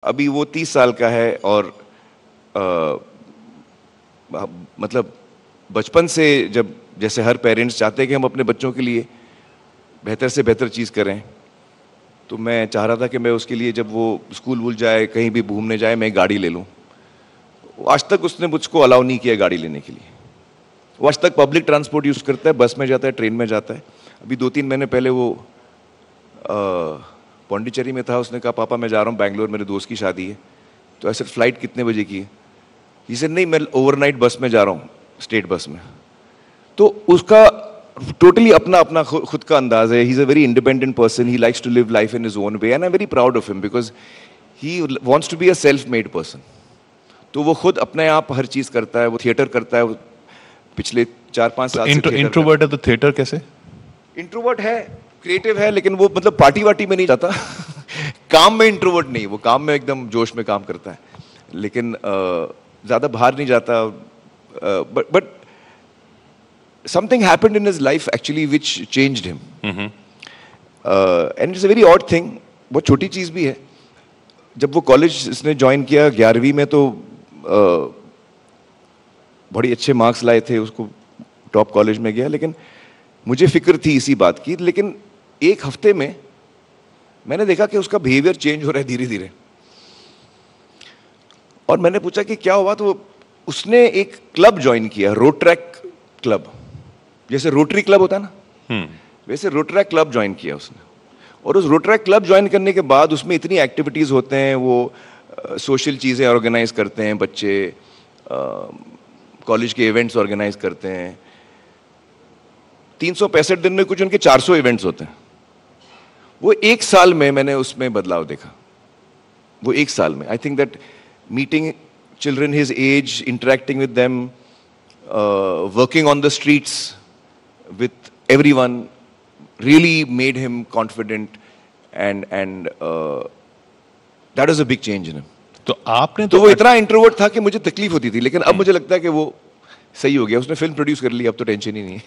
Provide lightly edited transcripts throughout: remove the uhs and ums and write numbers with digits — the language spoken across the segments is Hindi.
अभी वो 30 साल का है और मतलब बचपन से जब जैसे हर पेरेंट्स चाहते हैं कि हम अपने बच्चों के लिए बेहतर से बेहतर चीज़ करें, तो मैं चाह रहा था कि मैं उसके लिए जब वो स्कूल वूल जाए, कहीं भी घूमने जाए, मैं गाड़ी ले लूँ। आज तक उसने मुझको अलाउ नहीं किया गाड़ी लेने के लिए। वो आज तक पब्लिक ट्रांसपोर्ट यूज़ करता है, बस में जाता है, ट्रेन में जाता है। अभी 2-3 महीने पहले वो पौंडीचेरी में था, उसने कहा पापा मैं जा रहा हूँ बैंगलोर, मेरे दोस्त की शादी है। तो ऐसे फ्लाइट कितने बजे की है? इसे नहीं, मैं ओवरनाइट बस में जा रहा हूँ, स्टेट बस में। तो उसका टोटली अपना अपना खुद का अंदाज है। He is a very independent person, he likes to live life in his own way and I am very proud of him because he wants to be a self made person. तो वो खुद अपने आप हर चीज़ करता है, वो थिएटर करता है, वो पिछले 4-5 साल से इंट्रोवर्ट है तो थिएटर कैसे? इंट्रोवर्ट है, क्रिएटिव है, लेकिन वो मतलब पार्टी वार्टी में नहीं जाता काम में इंट्रोवर्ट नहीं, वो काम में एकदम जोश में काम करता है, लेकिन ज़्यादा बाहर नहीं जाता। But something happened in his life actually which changed him. And it's a very odd thing, बहुत छोटी चीज़ भी है। जब वो कॉलेज इसने ज्वाइन किया 11वीं में, तो बड़ी अच्छे मार्क्स लाए थे, उसको टॉप कॉलेज में गया, लेकिन मुझे फिक्र थी इसी बात की। लेकिन एक हफ्ते में मैंने देखा कि उसका बिहेवियर चेंज हो रहा है धीरे धीरे, और मैंने पूछा कि क्या हुआ, तो उसने एक क्लब ज्वाइन किया, रोड ट्रैक क्लब। जैसे रोटरी क्लब होता है ना, वैसे रोटरैक क्लब ज्वाइन किया उसने। और उस रोटरैक क्लब ज्वाइन करने के बाद उसमें इतनी एक्टिविटीज़ होते हैं, वो सोशल चीज़ें ऑर्गेनाइज करते हैं, बच्चे कॉलेज के इवेंट्स ऑर्गेनाइज करते हैं। 365 दिन में कुछ उनके 400 इवेंट्स होते हैं। वो एक साल में मैंने उसमें बदलाव देखा। वो एक साल में I think that meeting children his age, interacting with them, working on the streets with everyone really made him confident and that is a big change in him. तो आपने तो वो इतना इंट्रोवर्ट था कि मुझे तकलीफ होती थी, लेकिन अब मुझे लगता है कि वो सही हो गया, उसने फिल्म प्रोड्यूस कर ली, अब तो टेंशन ही नहीं है।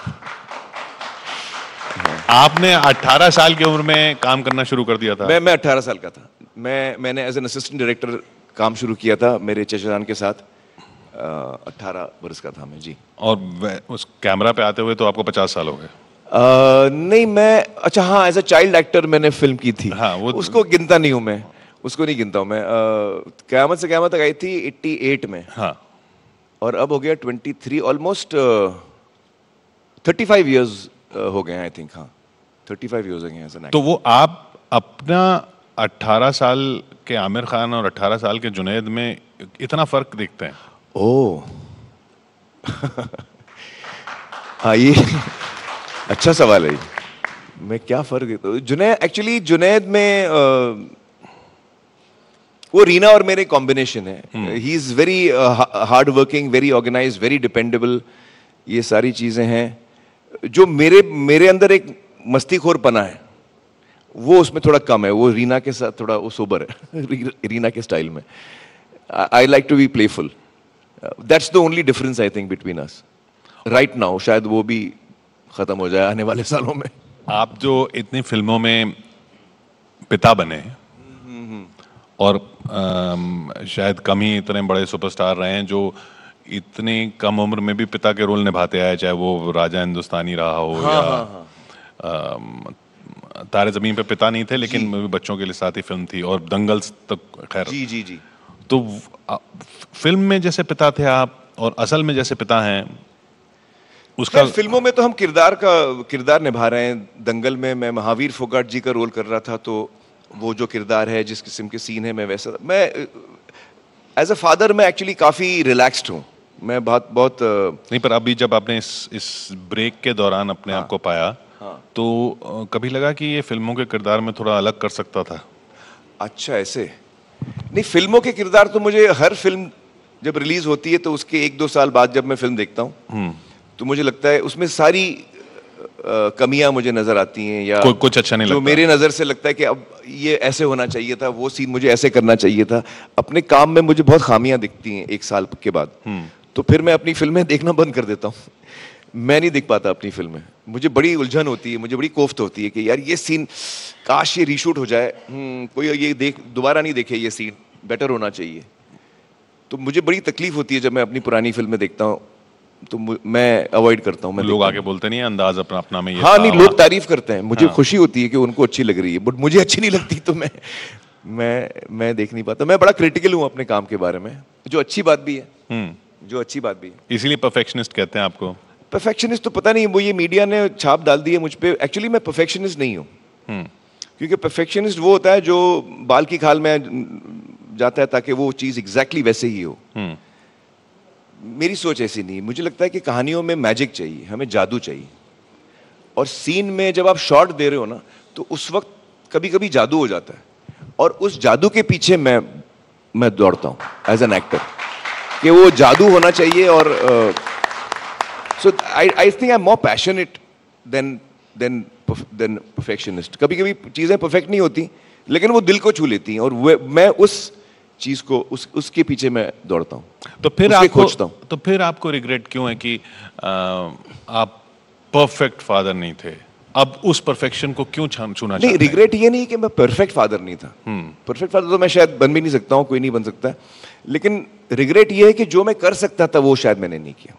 आपने 18 साल की उम्र में काम करना शुरू कर दिया था? मैं 18 साल का था। मैंने एज एन असिस्टेंट डायरेक्टर काम शुरू किया था मेरे चचा जान के साथ। 18 वर्ष का था मैं जी। और उस कैमरा पे आते हुए तो आपको 50 साल हो गए? नहीं, मैं अच्छा हाँ, एज अ चाइल्ड एक्टर मैंने फिल्म की थी। हाँ, वो उसको गिनता नहीं हूँ मैं, उसको नहीं गिनता हूँ मैं। क़यामत से क़यामत तक आई थी 88 में। हाँ। और अब हो गया 23, ऑलमोस्ट 35 इयर्स हो गए आई थिंक। हाँ, 35 इयर्स हो गए एज एन एक्टर। तो वो आप अपना 18 साल के आमिर खान और 18 साल के जुनैद में इतना फर्क देखते हैं? ओह हाँ, ये अच्छा सवाल है। मैं क्या फर्क देखता हूँ एक्चुअली जुनैद में वो रीना और मेरे कॉम्बिनेशन है। He is very hard working, very organise, very dependable. ये सारी चीजें हैं जो मेरे अंदर एक मस्तीखोरपना है, वो उसमें थोड़ा कम है। वो रीना के साथ थोड़ा वो सोबर है रीना के स्टाइल में। I like to be playful. That's the only difference I think between us right now. शायद वो भी खत्म हो जाए आने वाले सालों में। आप जो इतनी फिल्मों में पिता बने और शायद कम ही इतने बड़े सुपरस्टार रहे हैं जो इतनी कम उम्र में भी पिता के रोल निभाते आए, चाहे वो राजा हिंदुस्तानी रहा हो तारे ज़मीन पे पिता नहीं थे, लेकिन बच्चों के लिए साथ ही फिल्म थी, और दंगल तक खैर। जी जी जी। तो फिल्म में जैसे पिता थे आप और असल में जैसे पिता हैं, उसका फिल्मों में तो हम किरदार निभा रहे हैं। दंगल में मैं महावीर फोगाट जी का रोल कर रहा था, तो वो जो किरदार है, जिस किस्म के सीन है, मैं वैसा, मैं एज अ फादर मैं एक्चुअली काफ़ी रिलैक्स्ड हूँ। मैं बहुत नहीं, पर अभी जब आपने इस ब्रेक के दौरान अपने आप को पाया, तो कभी लगा कि ये फिल्मों के किरदार में थोड़ा अलग कर सकता था? अच्छा, ऐसे नहीं, फिल्मों के किरदार तो मुझे हर फिल्म जब रिलीज होती है तो उसके 1-2 साल बाद जब मैं फिल्म देखता हूँ तो मुझे लगता है उसमें सारी कमियां मुझे नजर आती हैं, या कुछ अच्छा नहीं जो लगता। मेरे नजर से लगता है कि अब ये ऐसे होना चाहिए था, वो सीन मुझे ऐसे करना चाहिए था। अपने काम में मुझे बहुत खामियां दिखती हैं 1 साल के बाद, तो फिर मैं अपनी फिल्में देखना बंद कर देता हूँ। मैं नहीं देख पाता अपनी फिल्में, मुझे बड़ी उलझन होती है, मुझे बड़ी कोफ्त होती है कि यार ये सीन काश ये रीशूट हो जाए, कोई ये दोबारा नहीं देखे ये सीन, बेटर होना चाहिए। तो मुझे बड़ी तकलीफ होती है जब मैं अपनी पुरानी फिल्में देखता हूँ, तो मैं अवॉइड करता हूँ। मैं लोग आके बोलते नहीं है अंदाज अपना अपना में ये हाँ, था, नहीं, लोग तारीफ करते हैं, मुझे हाँ। खुशी होती है कि उनको अच्छी लग रही है, बट मुझे अच्छी नहीं लगती, तो मैं देख नहीं पाता। मैं बड़ा क्रिटिकल हूँ अपने काम के बारे में, जो अच्छी बात भी है, जो अच्छी बात भी है। इसीलिए परफेक्शनिस्ट कहते हैं आपको। परफेक्शनिस्ट तो पता नहीं, वो ये मीडिया ने छाप डाल दी है मुझ पे। एक्चुअली मैं परफेक्शनिस्ट नहीं हूँ, क्योंकि परफेक्शनिस्ट वो होता है जो बाल की खाल में जाता है ताकि वो चीज एग्जैक्टली वैसे ही हो। मेरी सोच ऐसी नहीं। मुझे लगता है कि कहानियों में मैजिक चाहिए, हमें जादू चाहिए, और सीन में जब आप शॉट दे रहे हो ना, तो उस वक्त कभी कभी जादू हो जाता है, और उस जादू के पीछे मैं दौड़ता हूँ एज एन एक्टर, कि वो जादू होना चाहिए। और so I think I am more passionate than perfectionist. कभी कभी चीजें परफेक्ट नहीं होती, लेकिन वो दिल को छू लेती हैं, और मैं उस चीज को उसके पीछे मैं दौड़ता हूँ, तो फिर उसके खोजता हूँ। तो फिर आपको रिग्रेट क्यों है कि आप परफेक्ट फादर नहीं थे? अब उस परफेक्शन को क्यों छूना चाहते नहीं, हैं? रिग्रेट ये नहीं कि मैं परफेक्ट फादर नहीं था। परफेक्ट फादर तो मैं शायद बन भी नहीं सकता हूँ, कोई नहीं बन सकता, लेकिन रिग्रेट ये है कि जो मैं कर सकता था वो शायद मैंने नहीं किया।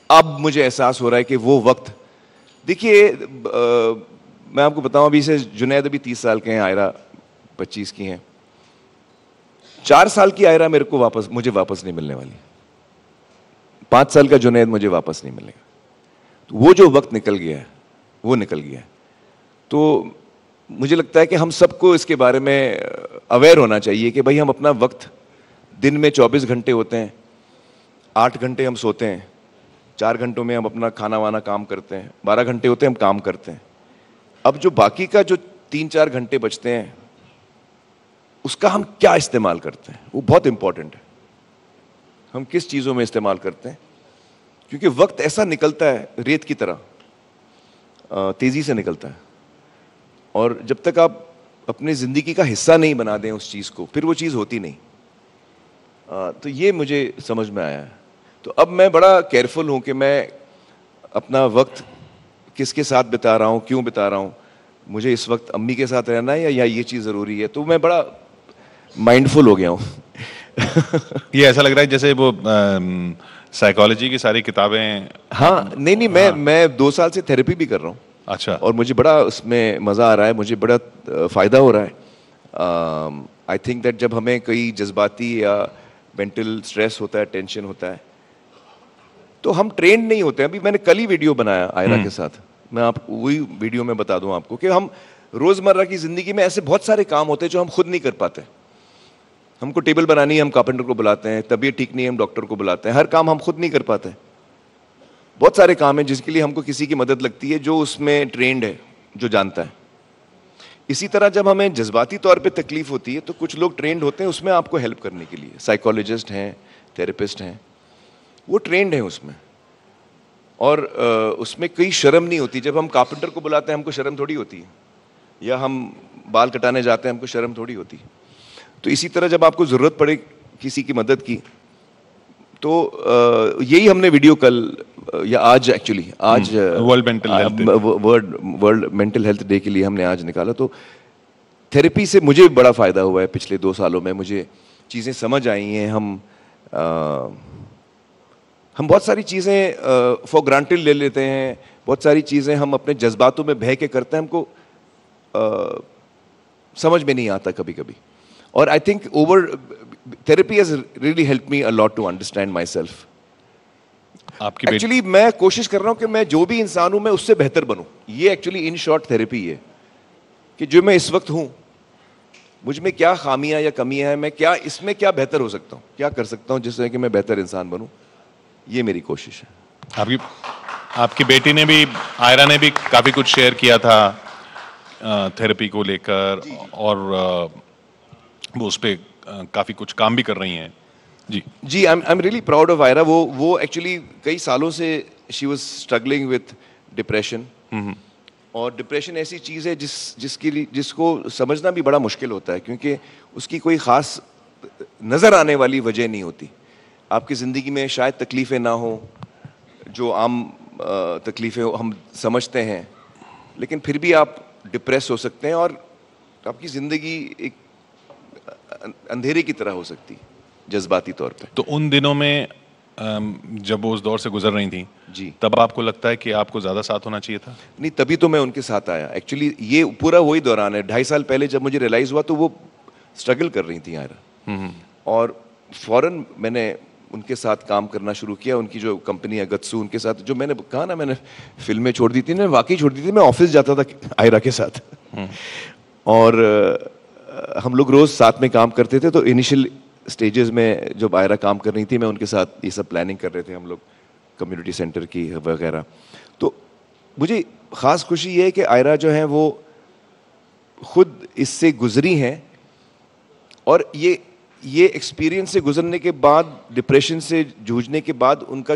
अब मुझे एहसास हो रहा है कि वो वक्त, देखिए, मैं आपको बताऊं, अभी से जुनैद अभी 30 साल के हैं, आयरा 25 की हैं। 4 साल की आयरा मुझे वापस नहीं मिलने वाली। 5 साल का जुनैद मुझे वापस नहीं मिलेगा। तो वो जो वक्त निकल गया है, वो निकल गया है। तो मुझे लगता है कि हम सबको इसके बारे में अवेयर होना चाहिए कि भाई, हम अपना वक्त, दिन में 24 घंटे होते हैं, 8 घंटे हम सोते हैं, 4 घंटों में हम अपना खाना वाना काम करते हैं, 12 घंटे होते हैं हम काम करते हैं। अब जो बाकी का जो 3-4 घंटे बचते हैं, उसका हम क्या इस्तेमाल करते हैं, वो बहुत इंपॉर्टेंट है। हम किस चीज़ों में इस्तेमाल करते हैं, क्योंकि वक्त ऐसा निकलता है रेत की तरह, तेज़ी से निकलता है, और जब तक आप अपनी ज़िंदगी का हिस्सा नहीं बना दें उस चीज़ को, फिर वो चीज़ होती नहीं। तो ये मुझे समझ में आया है। तो अब मैं बड़ा केयरफुल हूँ कि मैं अपना वक्त किसके साथ बिता रहा हूँ, क्यों बिता रहा हूँ। मुझे इस वक्त अम्मी के साथ रहना है या ये चीज़ ज़रूरी है, तो मैं बड़ा माइंडफुल हो गया हूँ। ये ऐसा लग रहा है जैसे वो साइकोलॉजी की सारी किताबें। हाँ, नहीं, मैं 2 साल से थेरेपी भी कर रहा हूँ। अच्छा। और मुझे बड़ा उसमें मज़ा आ रहा है, मुझे बड़ा फ़ायदा हो रहा है। आई थिंक दैट जब हमें कोई जज्बाती या मेंटल स्ट्रेस होता है, टेंशन होता है, तो हम ट्रेंड नहीं होते। अभी मैंने कल ही वीडियो बनाया आयरा के साथ, मैं आपको वही वीडियो में बता दूं आपको कि हम रोज़मर्रा की ज़िंदगी में ऐसे बहुत सारे काम होते हैं जो हम खुद नहीं कर पाते। हमको टेबल बनानी है, हम कारपेंटर को बुलाते हैं, तबीयत ठीक नहीं है, हम डॉक्टर को बुलाते हैं। हर काम हम खुद नहीं कर पाते। बहुत सारे काम हैं जिसके लिए हमको किसी की मदद लगती है जो उसमें ट्रेंड है, जो जानता है। इसी तरह जब हमें जज्बाती तौर पे तकलीफ होती है, तो कुछ लोग ट्रेंड होते हैं उसमें आपको हेल्प करने के लिए, साइकोलॉजिस्ट हैं, थेरेपिस्ट हैं, वो ट्रेंड है उसमें। और उसमें कोई शर्म नहीं होती। जब हम कारपेंटर को बुलाते हैं, हमको शर्म थोड़ी होती है, या हम बाल कटाने जाते हैं, हमको शर्म थोड़ी होती है। तो इसी तरह जब आपको ज़रूरत पड़े किसी की मदद की, तो यही हमने वीडियो कल या आज, एक्चुअली आज वर्ल्ड मेंटल हेल्थ डे के लिए हमने आज निकाला। तो थेरेपी से मुझे बड़ा फ़ायदा हुआ है पिछले 2 सालों में। मुझे चीज़ें समझ आई हैं। हम बहुत सारी चीज़ें फॉर ग्रांटेड ले लेते हैं, बहुत सारी चीज़ें हम अपने जज्बातों में बह के करते हैं, हमको समझ में नहीं आता कभी कभी। और I think therapy has really help me a lot to understand my self. Actually मैं कोशिश कर रहा हूँ कि मैं जो भी इंसान हूँ, मैं उससे बेहतर बनूँ। ये एक्चुअली इन शॉर्ट थेरेपी है कि जो मैं इस वक्त हूँ, मुझ में क्या खामियां या कमियां हैं, मैं इसमें क्या बेहतर हो सकता हूँ, क्या कर सकता हूँ जिससे कि मैं बेहतर इंसान बनूँ। ये मेरी कोशिश है। आपकी बेटी ने भी, आयरा ने भी काफी कुछ शेयर किया था थेरेपी को लेकर, और वो उस पे काफी कुछ काम भी कर रही हैं। जी, I am really proud of Ira. वो एक्चुअली कई सालों से she was struggling with depression. और डिप्रेशन ऐसी चीज़ है जिसको समझना भी बड़ा मुश्किल होता है, क्योंकि उसकी कोई ख़ास नज़र आने वाली वजह नहीं होती। आपकी ज़िंदगी में शायद तकलीफ़ें ना हो, जो आम तकलीफ़ें हम समझते हैं, लेकिन फिर भी आप डिप्रेस हो सकते हैं और आपकी ज़िंदगी एक अंधेरे की तरह हो सकती है जज्बाती तौर पे। तो उन दिनों में जब वो उस दौर से गुजर रही थी जी। तब आपको लगता है कि आपको ज्यादा साथ होना चाहिए था? नहीं, तभी तो मैं उनके साथ आया एक्चुअली। ये पूरा वही दौरान है, 2.5 साल पहले जब मुझे रियलाइज हुआ तो वो स्ट्रगल कर रही थी आयरा, और फौरन मैंने उनके साथ काम करना शुरू किया। उनकी जो कंपनी है गत्सू, उनके साथ जो मैंने कहा ना, मैंने फिल्में छोड़ दी थी ना, वाकई छोड़ दी थी। मैं ऑफिस जाता था आयरा के साथ और हम लोग रोज साथ में काम करते थे। तो इनिशियल स्टेजेस में जब आयरा काम कर रही थी, मैं उनके साथ ये सब प्लानिंग कर रहे थे हम लोग, कम्युनिटी सेंटर की वगैरह। तो मुझे ख़ास खुशी ये है कि आयरा जो है वो खुद इससे गुजरी हैं, और ये एक्सपीरियंस से गुजरने के बाद, डिप्रेशन से जूझने के बाद, उनका जो